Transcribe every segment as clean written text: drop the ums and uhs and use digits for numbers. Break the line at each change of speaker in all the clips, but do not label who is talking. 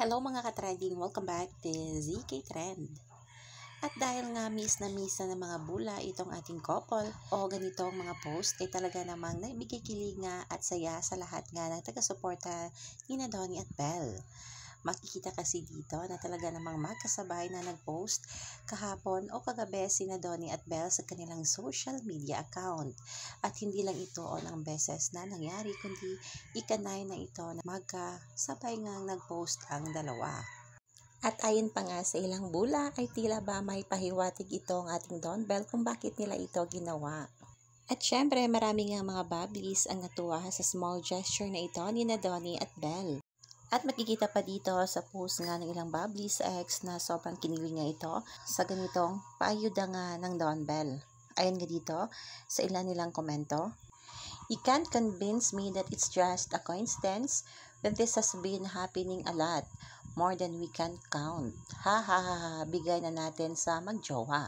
Hello mga ka-trending, welcome back to ZK Trend. At dahil nga miss na ng mga bula itong ating couple o ganitong mga post ay talaga namang naibigay kilinga at saya sa lahat nga ng taga-suporta ni na Donnie at Belle. Makikita kasi dito na talaga namang magkasabay na nag-post kahapon o kagabi sina Donnie at Belle sa kanilang social media account. At hindi lang ito o ng beses na nangyari kundi ikanay na ito na magkasabay nga nag-post ang dalawa. At ayon pa nga sa ilang bula ay tila ba may pahiwatig ito ang ating Don Belle kung bakit nila ito ginawa. At syempre marami nga mga bablis ang natuwa sa small gesture na ito ni na Donnie at Belle. At makikita pa dito sa post nga ng ilang bablis sa ex na sobrang kinilig nga ito sa ganitong paayuda nga ng Don Belle. Ayon nga dito sa ilan nilang komento, "You can't convince me that it's just a coincidence when this has been happening a lot, more than we can count. Ha ha ha ha, bigay na natin sa magjowa."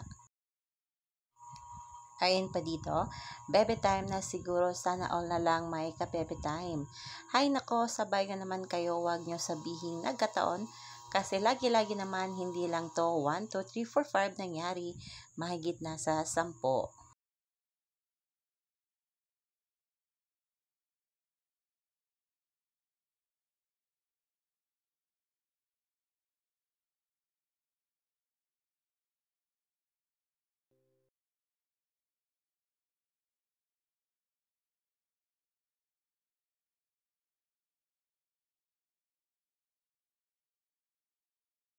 Ayon pa dito, "Bebe time na siguro, sana all na lang may ka-bebe time. Hay nako, sabay na naman kayo, wag nyo sabihing nagkataon. Kasi lagi-lagi naman hindi lang to 1, 2, 3, 4, 5 nangyari, mahigit na sa 10.